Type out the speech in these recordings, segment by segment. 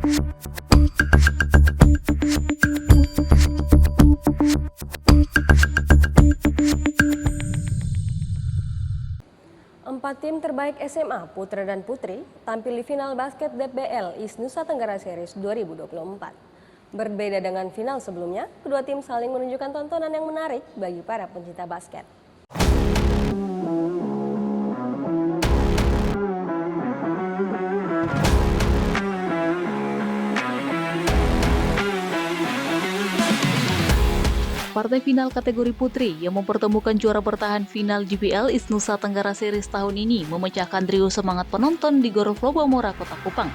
Empat tim terbaik SMA putra dan putri tampil di final basket DBL East Nusa Tenggara Series 2024. Berbeda dengan final sebelumnya, kedua tim saling menunjukkan tontonan yang menarik bagi para pencinta basket. Partai final kategori putri yang mempertemukan juara bertahan final DBL East Nusa Tenggara Series tahun ini memecahkan trio semangat penonton di Gor Flobamora, Kota Kupang.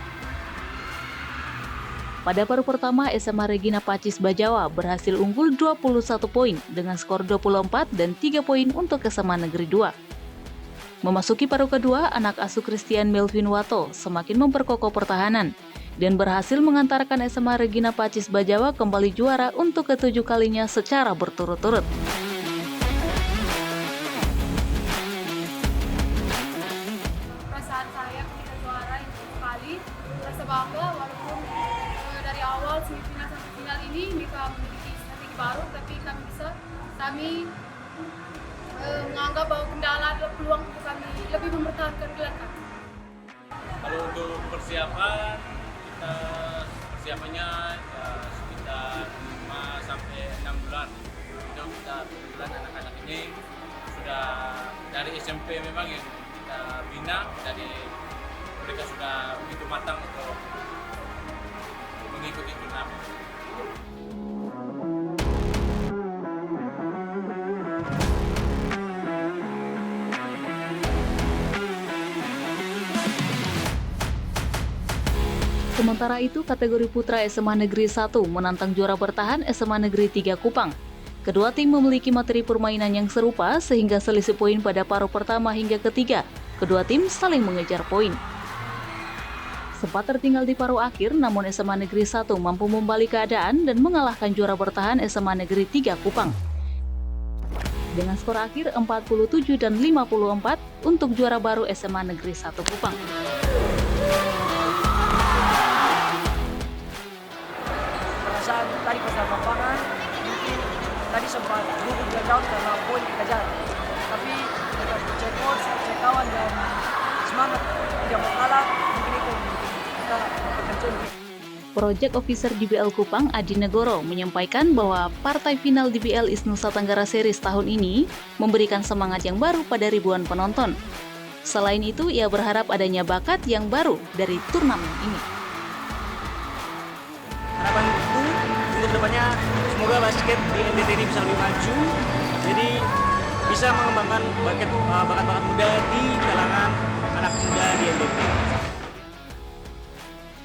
Pada paruh pertama, SMA Regina Pacis Bajawa berhasil unggul 21 poin dengan skor 24 dan 3 poin untuk SMA Negeri 2. Memasuki paruh kedua, anak asuh Christian Melvin Wato semakin memperkokoh pertahanan dan berhasil mengantarkan SMA Regina Pacis Bajawa kembali juara untuk ke-7 kalinya secara berturut-turut. Perasaan saya ketika juara itu sekali, rasa bangga walaupun dari awal semifinal sampai final ini mereka memiliki strategi baru, tapi kami menganggap bahwa kendala adalah peluang untuk kami lebih mempertahankan gelar kami. Kalau untuk persiapannya ya sekitar 5 sampai 6 bulan. Itu kita kebetulan anak-anak ini sudah dari SMP memang yang kita bina, dari mereka sudah begitu matang untuk mengikuti turnamen. Sementara itu, kategori putra SMA Negeri 1 menantang juara bertahan SMA Negeri 3 Kupang. Kedua tim memiliki materi permainan yang serupa sehingga selisih poin pada paruh pertama hingga ketiga. Kedua tim saling mengejar poin. Sempat tertinggal di paruh akhir, namun SMA Negeri 1 mampu membalik keadaan dan mengalahkan juara bertahan SMA Negeri 3 Kupang. Dengan skor akhir 47 dan 54 untuk juara baru SMA Negeri 1 Kupang. Perasaan tadi pas lapangan mungkin tadi sempat gugup dan down karena poin dikejar, tapi kita percaya coach, percaya kawan dan semangat tidak mau kalah, mungkin itu kita mendapatkan poin. Project Officer DBL Kupang Adi Negoro menyampaikan bahwa partai final DBL East Nusa Tenggara Series tahun ini memberikan semangat yang baru pada ribuan penonton. Selain itu, ia berharap adanya bakat yang baru dari turnamen ini. Harapan itu untuk kedepannya semoga basket di NTT ini bisa lebih maju, jadi bisa mengembangkan bakat-bakat muda di kalangan anak muda di NTT.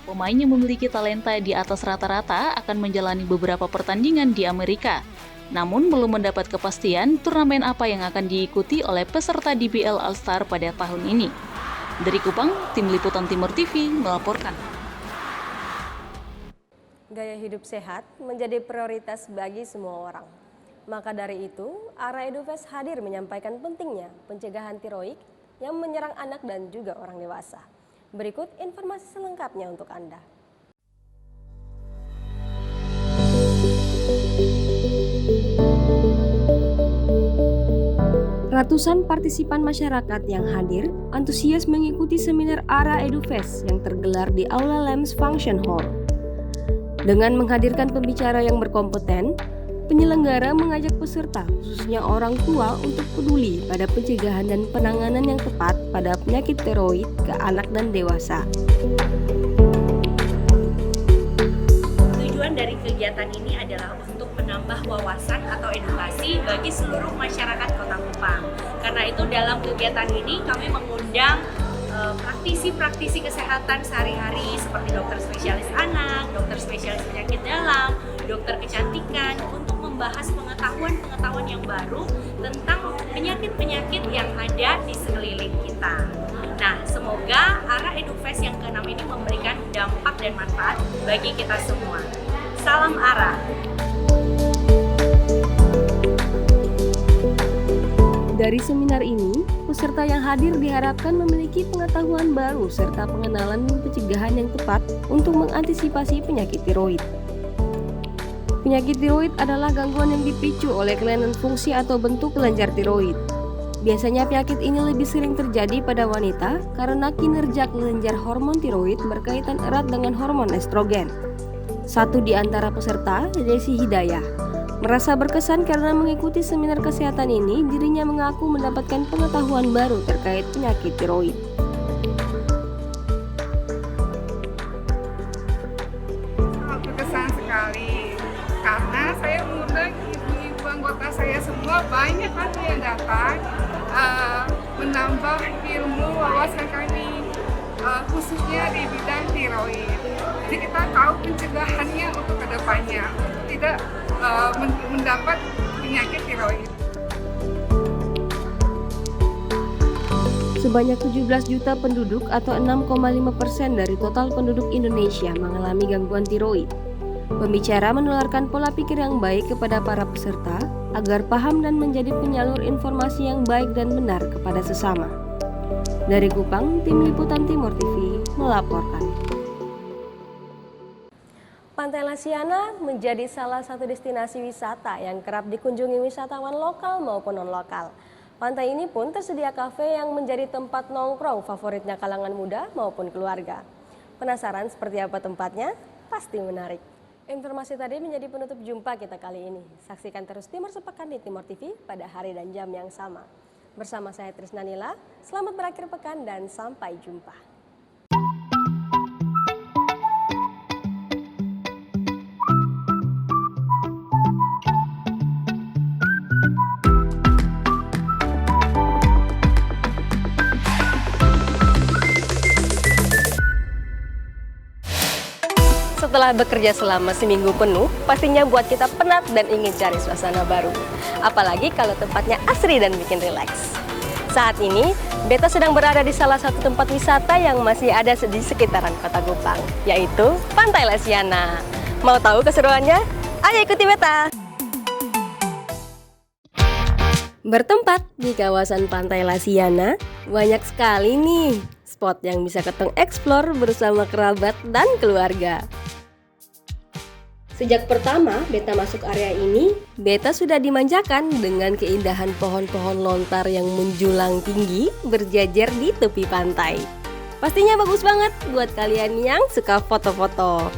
Pemain yang memiliki talenta di atas rata-rata akan menjalani beberapa pertandingan di Amerika. Namun belum mendapat kepastian turnamen apa yang akan diikuti oleh peserta DBL All-Star pada tahun ini. Dari Kupang, Tim Liputan Timur TV melaporkan. Gaya hidup sehat menjadi prioritas bagi semua orang. Maka dari itu, ARA EduFest hadir menyampaikan pentingnya pencegahan tiroid yang menyerang anak dan juga orang dewasa. Berikut informasi selengkapnya untuk Anda. Ratusan partisipan masyarakat yang hadir antusias mengikuti seminar ARA EduFest yang tergelar di Aula Lems Function Hall. Dengan menghadirkan pembicara yang berkompeten, penyelenggara mengajak peserta, khususnya orang tua, untuk peduli pada pencegahan dan penanganan yang tepat pada penyakit tiroid ke anak dan dewasa. Tujuan dari kegiatan ini adalah untuk menambah wawasan atau edukasi bagi seluruh masyarakat Kota Kupang. Karena itu dalam kegiatan ini kami mengundang praktisi-praktisi kesehatan sehari-hari seperti dokter spesialis anak, dokter spesialis penyakit dalam, dokter kecantikan untuk membahas pengetahuan-pengetahuan yang baru tentang penyakit-penyakit yang ada di sekeliling kita. Nah, semoga ARA EduFest yang ke-6 ini memberikan dampak dan manfaat bagi kita semua. Salam ARA! Dari seminar ini, peserta yang hadir diharapkan memiliki pengetahuan baru serta pengenalan dan pencegahan yang tepat untuk mengantisipasi penyakit tiroid. Penyakit tiroid adalah gangguan yang dipicu oleh kelainan fungsi atau bentuk kelenjar tiroid. Biasanya penyakit ini lebih sering terjadi pada wanita karena kinerja kelenjar hormon tiroid berkaitan erat dengan hormon estrogen. Satu di antara peserta, Desi Hidayah, merasa berkesan karena mengikuti seminar kesehatan ini, dirinya mengaku mendapatkan pengetahuan baru terkait penyakit tiroid. Sangat berkesan sekali karena saya mengundang ibu-ibu anggota saya semua, banyak lagi yang datang menambah ilmu wawasan kami khususnya di bidang tiroid. Jadi kita tahu pencegahannya untuk kedepannya, tidak mendapat penyakit tiroid. Sebanyak 17 juta penduduk atau 6,5% dari total penduduk Indonesia mengalami gangguan tiroid. Pembicara menularkan pola pikir yang baik kepada para peserta agar paham dan menjadi penyalur informasi yang baik dan benar kepada sesama. Dari Kupang, Tim Liputan Timur TV melaporkan. Pantai Lasiana menjadi salah satu destinasi wisata yang kerap dikunjungi wisatawan lokal maupun non-lokal. Pantai ini pun tersedia kafe yang menjadi tempat nongkrong favoritnya kalangan muda maupun keluarga. Penasaran seperti apa tempatnya? Pasti menarik. Informasi tadi menjadi penutup jumpa kita kali ini. Saksikan terus Timur Sepekan di Timur TV pada hari dan jam yang sama. Bersama saya Trisna Nila, selamat berakhir pekan dan sampai jumpa. Setelah bekerja selama seminggu penuh, pastinya buat kita penat dan ingin cari suasana baru. Apalagi kalau tempatnya asri dan bikin rileks. Saat ini, Beta sedang berada di salah satu tempat wisata yang masih ada di sekitaran Kota Kupang, yaitu Pantai Lasiana. Mau tahu keseruannya? Ayo ikuti Beta! Bertempat di kawasan Pantai Lasiana, banyak sekali nih spot yang bisa keteng explore bersama kerabat dan keluarga. Sejak pertama Beta masuk area ini, Beta sudah dimanjakan dengan keindahan pohon-pohon lontar yang menjulang tinggi berjajar di tepi pantai. Pastinya bagus banget buat kalian yang suka foto-foto.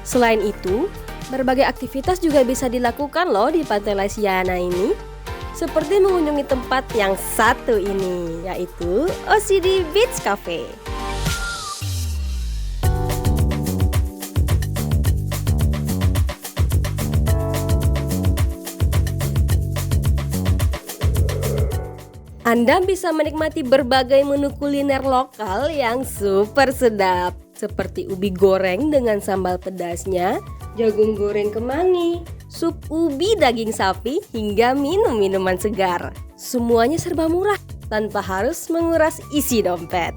Selain itu, berbagai aktivitas juga bisa dilakukan loh di Pantai Lasiana ini. Seperti mengunjungi tempat yang satu ini, yaitu OCD Beach Cafe. Anda bisa menikmati berbagai menu kuliner lokal yang super sedap, seperti ubi goreng dengan sambal pedasnya, jagung goreng kemangi, sup ubi daging sapi, hingga minum-minuman segar. Semuanya serba murah, tanpa harus menguras isi dompet.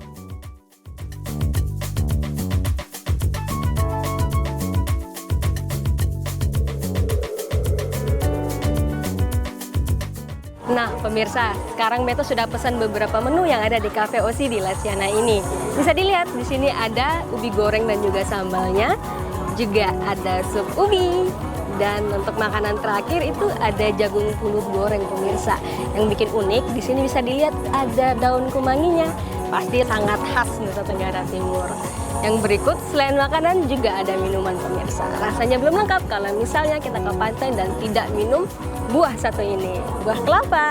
Nah pemirsa, sekarang Beta sudah pesan beberapa menu yang ada di Cafe OC di Lasiana ini. Bisa dilihat di sini ada ubi goreng dan juga sambalnya, juga ada sup ubi. Dan untuk makanan terakhir itu ada jagung pulut goreng pemirsa. Yang bikin unik di sini bisa dilihat ada daun kemanginya, pasti sangat khas Nusa Tenggara Timur. Yang berikut selain makanan juga ada minuman pemirsa. Rasanya belum lengkap kalau misalnya kita ke pantai dan tidak minum buah satu ini, buah kelapa.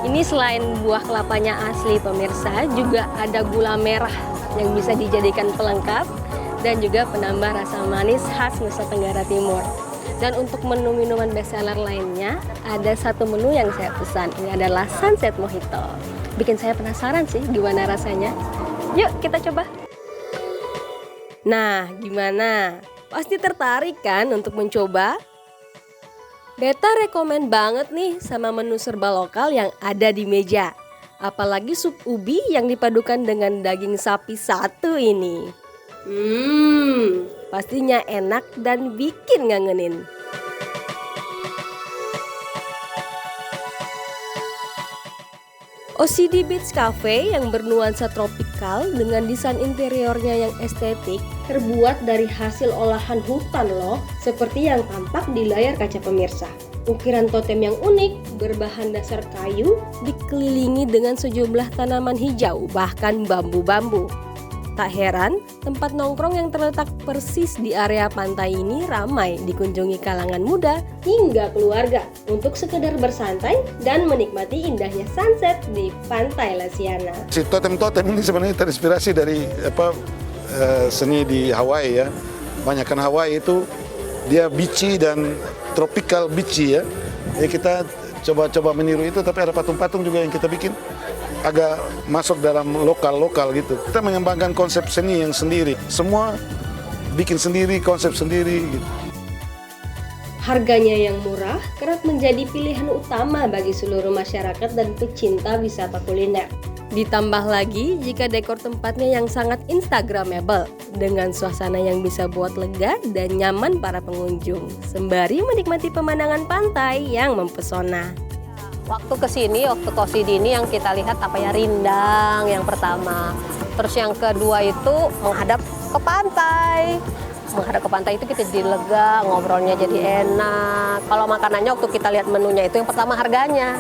Ini selain buah kelapanya asli pemirsa, juga ada gula merah yang bisa dijadikan pelengkap dan juga penambah rasa manis khas Nusa Tenggara Timur. Dan untuk menu minuman bestseller lainnya, ada satu menu yang saya pesan. Ini adalah Sunset Mojito. Bikin saya penasaran sih gimana rasanya. Yuk kita coba. Nah, gimana? Pasti tertarik kan untuk mencoba? Beta rekomen banget nih sama menu serba lokal yang ada di meja. Apalagi sup ubi yang dipadukan dengan daging sapi satu ini. Pastinya enak dan bikin ngangenin. OCD Beach Cafe yang bernuansa tropikal dengan desain interiornya yang estetik terbuat dari hasil olahan hutan loh, seperti yang tampak di layar kaca pemirsa. Ukiran totem yang unik berbahan dasar kayu dikelilingi dengan sejumlah tanaman hijau, bahkan bambu-bambu. Tak heran, tempat nongkrong yang terletak persis di area pantai ini ramai dikunjungi kalangan muda hingga keluarga untuk sekedar bersantai dan menikmati indahnya sunset di Pantai Lasiana. Si totem-totem ini sebenarnya terinspirasi dari seni di Hawaii ya. Banyakkan Hawaii itu dia beachy dan tropical beachy ya. Jadi kita coba-coba meniru itu, tapi ada patung-patung juga yang kita bikin agak masuk dalam lokal gitu. Kita mengembangkan konsep seni yang sendiri. Semua bikin sendiri, konsep sendiri gitu. Harganya yang murah kerap menjadi pilihan utama bagi seluruh masyarakat dan pecinta wisata kuliner. Ditambah lagi jika dekor tempatnya yang sangat instagramable dengan suasana yang bisa buat lega dan nyaman para pengunjung, sembari menikmati pemandangan pantai yang mempesona. Waktu kesini, waktu OCD ini yang kita lihat rindang yang pertama. Terus yang kedua itu menghadap ke pantai. Menghadap ke pantai itu kita jadi lega, ngobrolnya jadi enak. Kalau makanannya waktu kita lihat menunya itu yang pertama harganya.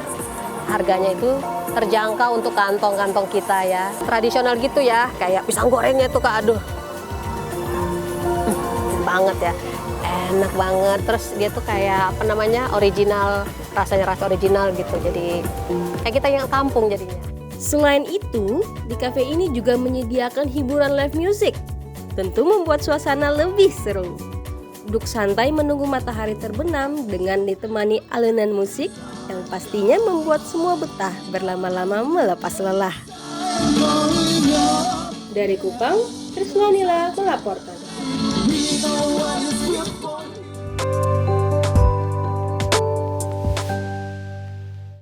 Harganya itu terjangkau untuk kantong-kantong kita ya. Tradisional gitu ya, kayak pisang gorengnya tuh aduh. Banget ya. Enak banget, terus dia tuh kayak original, rasanya rasa original gitu, jadi kayak kita yang kampung jadinya. Selain itu, di kafe ini juga menyediakan hiburan live music, tentu membuat suasana lebih seru. Duduk santai menunggu matahari terbenam dengan ditemani alunan musik yang pastinya membuat semua betah berlama-lama melepas lelah. Dari Kupang, Triswanila melaporkan.